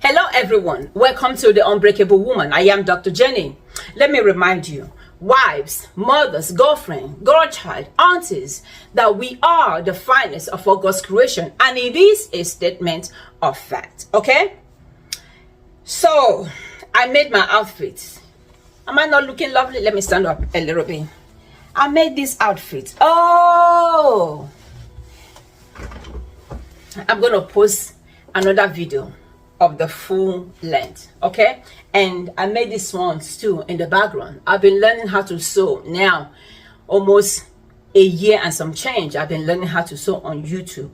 Hello everyone, welcome to The Unbreakable Woman. I am Dr. Jenny. Let me remind you, wives, mothers, girlfriend, godchild, aunties, that we are the finest of all God's creation, and it is a statement of fact. Okay, so I made my outfit. Am I not looking lovely? Let me stand up a little bit. I made this outfit. Oh, I'm gonna post another video of the full length, okay? And I made these ones too in the background. I've been learning how to sew now almost a year and some change. I've been learning how to sew on YouTube.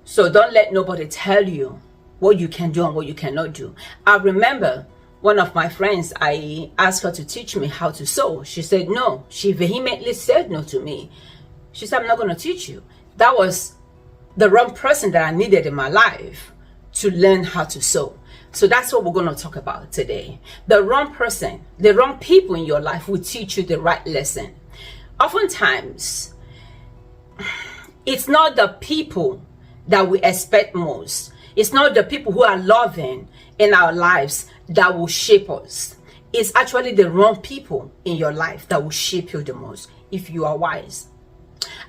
So don't let nobody tell you what you can do and what you cannot do. I remember one of my friends, I asked her to teach me how to sew. She said no. She vehemently said no to me. She said, I'm not going to teach you. That was the wrong person that I needed in my life to learn how to sew. So that's what we're going to talk about today. The wrong person, the wrong people in your life will teach you the right lesson. Oftentimes, it's not the people that we expect most. It's not the people who are loving in our lives that will shape us. It's actually the wrong people in your life that will shape you the most if you are wise.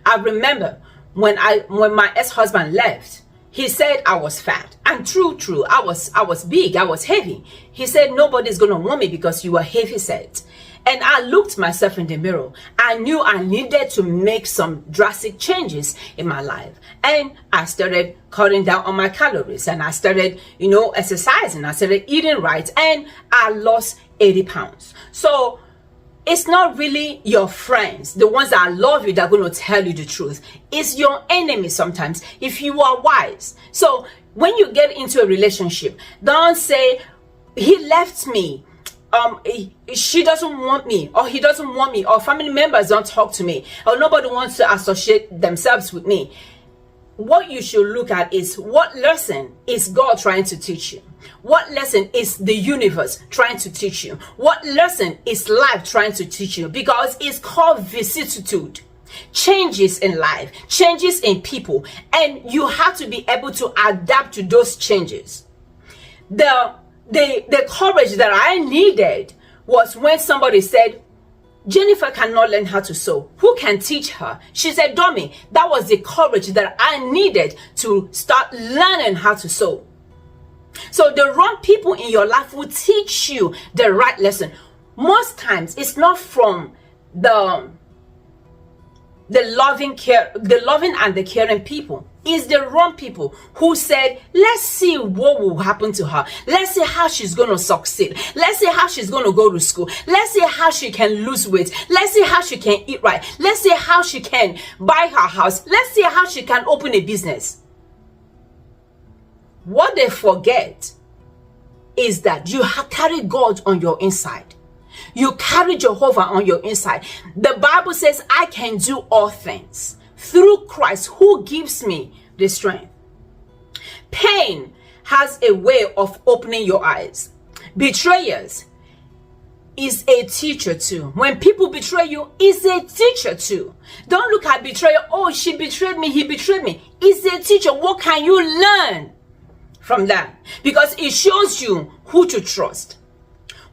I remember when my ex-husband left, he said I was fat, and true, I was big, I was heavy. He said nobody's gonna want me because you are heavy set. And I looked myself in the mirror. I knew I needed to make some drastic changes in my life, and I started cutting down on my calories, and I started, exercising. I started eating right, and I lost 80 pounds. So it's not really your friends, the ones that love you, that are going to tell you the truth. It's your enemy sometimes, if you are wise. So when you get into a relationship, don't say, he left me, she doesn't want me, or he doesn't want me, or family members don't talk to me, or nobody wants to associate themselves with me. What you should look at is, what lesson is God trying to teach you? What lesson is the universe trying to teach you? What lesson is life trying to teach you? Because it's called vicissitude. Changes in life, changes in people, and you have to be able to adapt to those changes. The courage that I needed was when somebody said, Jennifer cannot learn how to sew. Who can teach her? She said, dummy. That was the courage that I needed to start learning how to sew. So the wrong people in your life will teach you the right lesson. Most times it's not from the loving and the caring people. It's the wrong people who said, let's see what will happen to her. Let's see how she's going to succeed. Let's see how she's going to go to school. Let's see how she can lose weight. Let's see how she can eat right. Let's see how she can buy her house. Let's see how she can open a business. What they forget is that you carry God on your inside. You carry Jehovah on your inside. The Bible says, I can do all things through Christ who gives me the strength. Pain has a way of opening your eyes. Betrayers is a teacher too. When people betray you, is a teacher too. Don't look at betrayal, oh, she betrayed me, he betrayed me. It's a teacher. What can you learn from that? Because it shows you who to trust,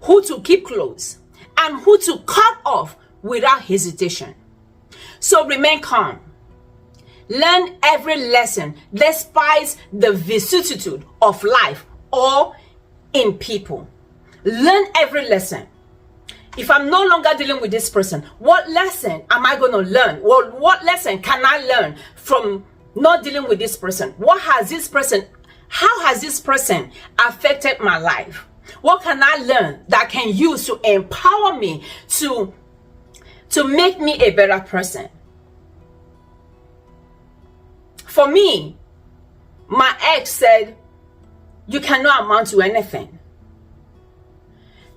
who to keep close, and who to cut off without hesitation. So remain calm. Learn every lesson despite the vicissitude of life or in people. Learn every lesson. If I'm no longer dealing with this person, what lesson am I going to learn? Well, what lesson can I learn from not dealing with this person? How has this person affected my life? What can I learn that I can use to empower me to make me a better person? For me, my ex said, you cannot amount to anything.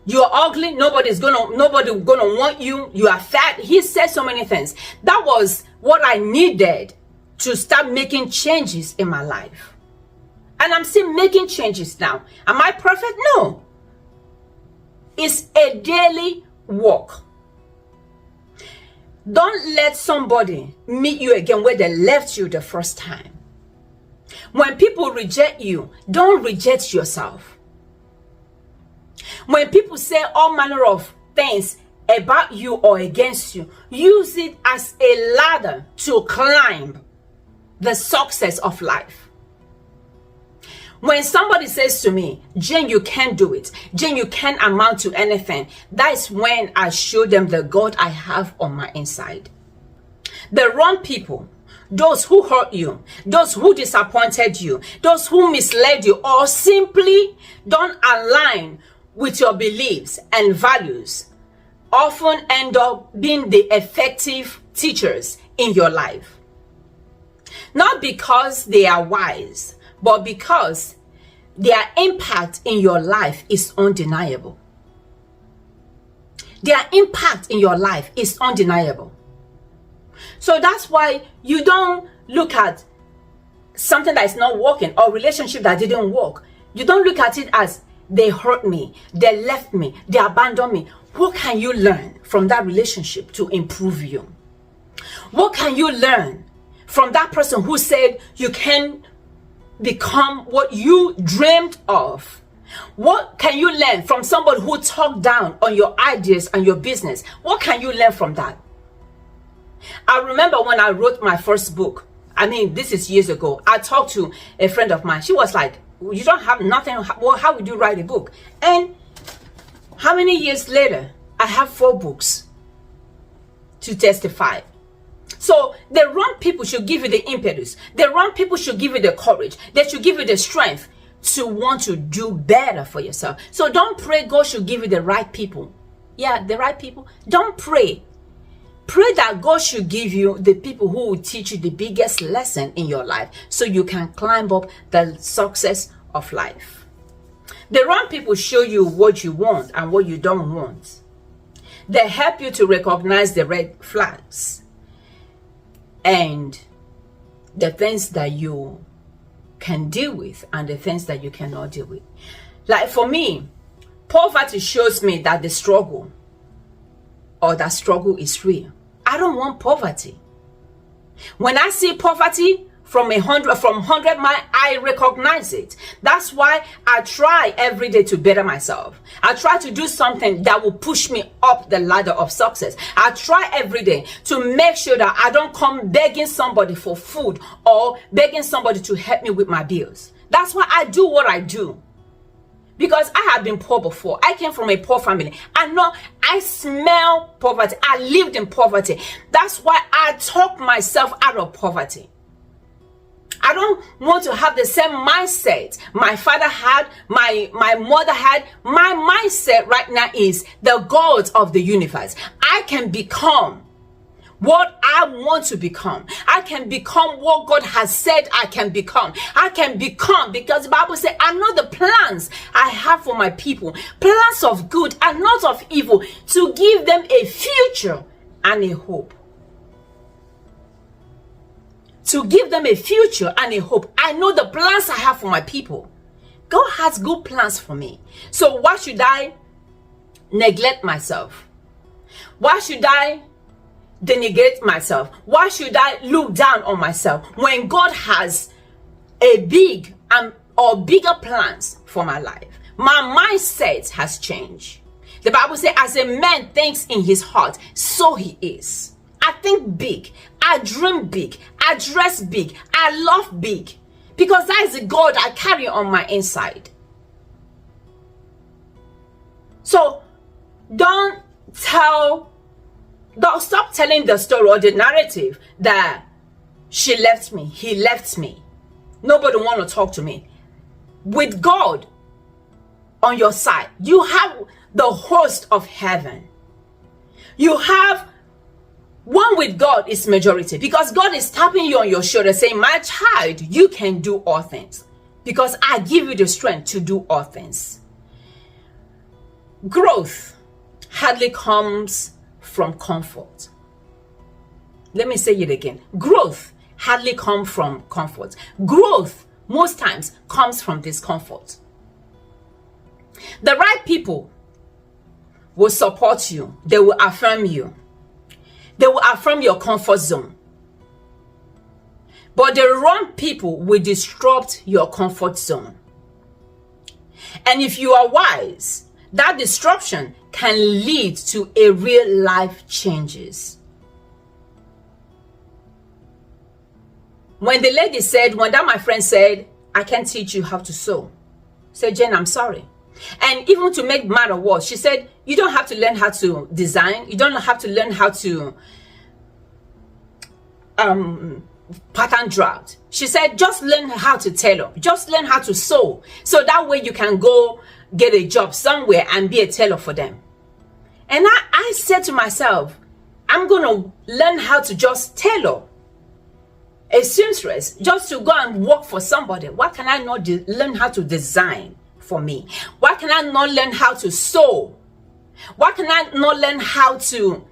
You're ugly, nobody gonna want you, you are fat. He said so many things. That was what I needed to start making changes in my life. And I'm still making changes now. Am I perfect? No. It's a daily walk. Don't let somebody meet you again where they left you the first time. When people reject you, don't reject yourself. When people say all manner of things about you or against you, use it as a ladder to climb the success of life. When somebody says to me, Jane, you can't do it. Jane, you can't amount to anything. That's when I show them the God I have on my inside. The wrong people, those who hurt you, those who disappointed you, those who misled you, or simply don't align with your beliefs and values, often end up being the effective teachers in your life. Not because they are wise, but because their impact in your life is undeniable. Their impact in your life is undeniable. So that's why you don't look at something that is not working or relationship that didn't work. You don't look at it as they hurt me, they left me, they abandoned me. What can you learn from that relationship to improve you? What can you learn from that person who said you can become what you dreamed of? What can you learn from somebody who talked down on your ideas and your business? What can you learn from that? I remember when I wrote my first book, this is years ago, I talked to a friend of mine. She was like, you don't have nothing, well, how would you write a book? And how many years later, I have 4 books to testify. So the wrong people should give you the impetus. The wrong people should give you the courage. They should give you the strength to want to do better for yourself. So don't pray God should give you the right people. Yeah, the right people. Don't pray. Pray that God should give you the people who will teach you the biggest lesson in your life so you can climb up the success of life. The wrong people show you what you want and what you don't want. They help you to recognize the red flags and the things that you can deal with and the things that you cannot deal with. Like for me, poverty shows me that the struggle is real. I don't want poverty. When I see poverty from 100 miles, I recognize it. That's why I try every day to better myself. I try to do something that will push me up the ladder of success. I try every day to make sure that I don't come begging somebody for food or begging somebody to help me with my bills. That's why I do what I do. Because I have been poor before. I came from a poor family. I know, I smell poverty. I lived in poverty. That's why I talk myself out of poverty. I don't want to have the same mindset my father had, my mother had. My mindset right now is the God of the universe. I can become what I want to become. I can become what God has said I can become. I can become because the Bible says, I know the plans I have for my people. Plans of good and not of evil, to give them a future and a hope. To give them a future and a hope. I know the plans I have for my people. God has good plans for me. So why should I neglect myself? Why should I denigrate myself? Why should I look down on myself when God has a big or bigger plans for my life? My mindset has changed. The Bible says, as a man thinks in his heart, so he is. I think big, I dream big, I dress big, I love big, because that is the God I carry on my inside. So don't stop telling the story or the narrative that she left me, he left me, nobody want to talk to me. With God on your side, you have the host of heaven. You have one with God is majority, because God is tapping you on your shoulder saying, my child, you can do all things because I give you the strength to do all things. Growth hardly comes from comfort. Let me say it again. Growth hardly comes from comfort. Growth most times comes from discomfort. The right people will support you. They will affirm you. They will affirm your comfort zone. But the wrong people will disrupt your comfort zone. And if you are wise, that disruption can lead to a real life changes. When that my friend said, I can't teach you how to sew, I said, Jen, I'm sorry. And even to make matter worse, she said, you don't have to learn how to design. You don't have to learn how to pattern draft. She said, just learn how to tailor. Just learn how to sew. So that way you can go get a job somewhere and be a tailor for them. And I said to myself, I'm going to learn how to just tailor. A seamstress, just to go and work for somebody. Why can I not learn how to design for me? Why can I not learn how to sew? Why can I not learn how to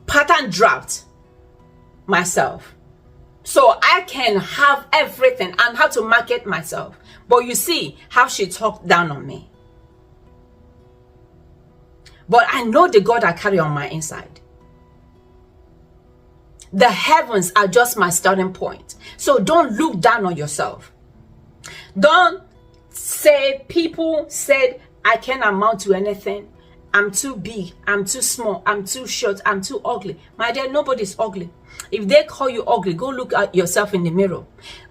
pattern draft myself so I can have everything and how to market myself? But you see how she talked down on me. But I know the God I carry on my inside. The heavens are just my starting point. So don't look down on yourself. Don't say people said I can't amount to anything. I'm too big, I'm too small, I'm too short, I'm too ugly. My dear, nobody's ugly. If they call you ugly, go look at yourself in the mirror.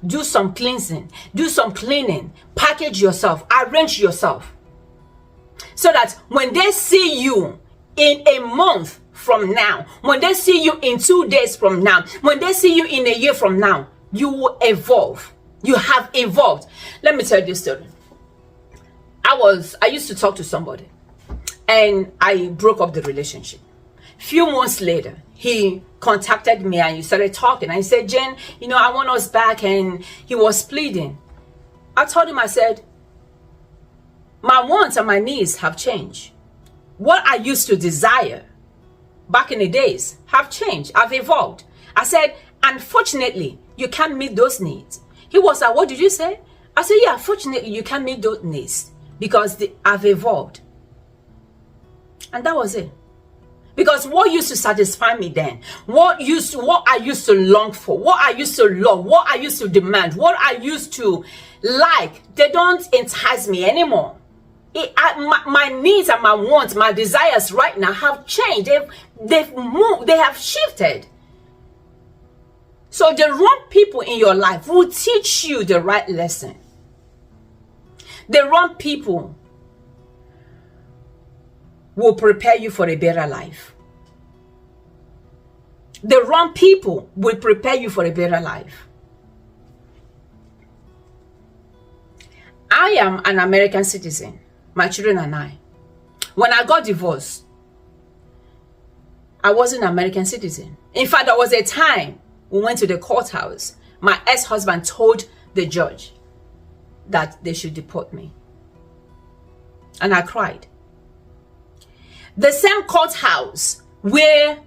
Do some cleansing, do some cleaning, package yourself, arrange yourself. So that when they see you in a month from now, when they see you in 2 days from now, when they see you in a year from now, you will evolve. You have evolved. Let me tell you this story. I used to talk to somebody and I broke up the relationship. Few months later, he contacted me and he started talking. And he said, Jen, I want us back. And he was pleading. I told him, I said, my wants and my needs have changed. What I used to desire back in the days have changed. I've evolved. I said, unfortunately, you can't meet those needs. He was like, what did you say? I said, yeah, fortunately, you can't meet those needs because I've evolved. And that was it. Because what used to satisfy me then, what I used to long for, what I used to love, what I used to demand, what I used to like, they don't entice me anymore. My needs and my wants, my desires right now have changed. They've moved, they have shifted. So the wrong people in your life will teach you the right lesson. The wrong people will prepare you for a better life. The wrong people will prepare you for a better life. I am an American citizen, my children and I. When I got divorced, I wasn't an American citizen. In fact, there was a time we went to the courthouse. My ex-husband told the judge that they should deport me. And I cried. The same courthouse where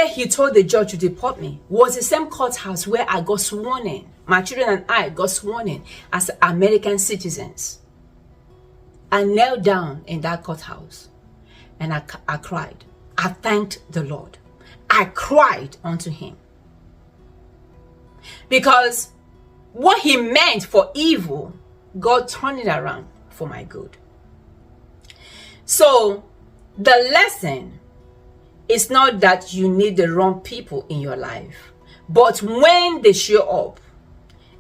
he told the judge to deport me was the same courthouse where I got sworn in. My children and I got sworn in as American citizens. I knelt down in that courthouse and I cried. I thanked the Lord. I cried unto him. Because what he meant for evil, God turned it around for my good. So the lesson is not that you need the wrong people in your life, but when they show up,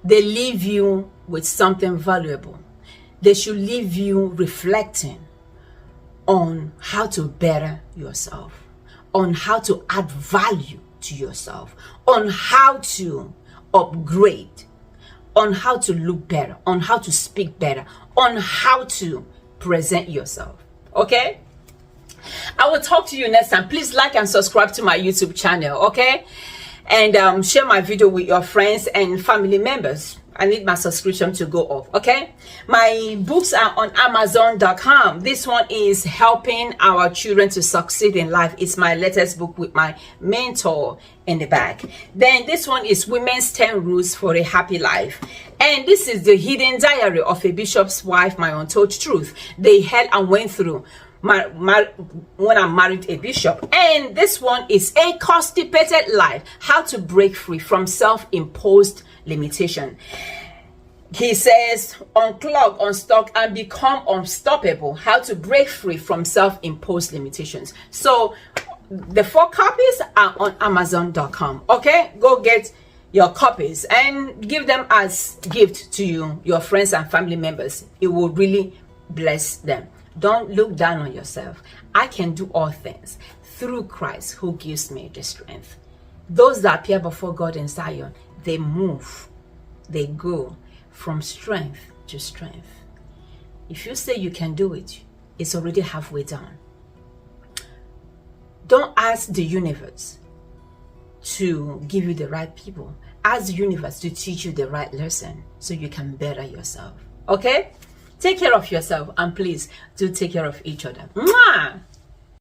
they leave you with something valuable. They should leave you reflecting on how to better yourself, on how to add value to yourself, on how to upgrade, on how to look better, on how to speak better, on how to present yourself. Okay? I will talk to you next time. Please like and subscribe to my YouTube channel, okay? And share my video with your friends and family members. I need my subscription to go up, okay? My books are on Amazon.com. This one is Helping Our Children to Succeed in Life. It's my latest book with my mentor in the back. Then this one is Women's 10 Rules for a Happy Life. And this is the hidden diary of a bishop's wife, my untold truth. They held and went through when I married a bishop. And this one is A Constipated Life, how to break free from self-imposed limitation. He says, unclog, unstuck, and become unstoppable. How to break free from self-imposed limitations. So the 4 copies are on Amazon.com. Okay, go get your copies and give them as gift to your friends and family members. It will really bless them. Don't look down on yourself. I can do all things through Christ who gives me the strength. Those that appear before God in Zion, they move, they go from strength to strength. If you say you can do it, it's already halfway done. Don't ask the universe to give you the right people. Ask the universe to teach you the right lesson so you can better yourself. Okay? Take care of yourself, and please do take care of each other. Mwah!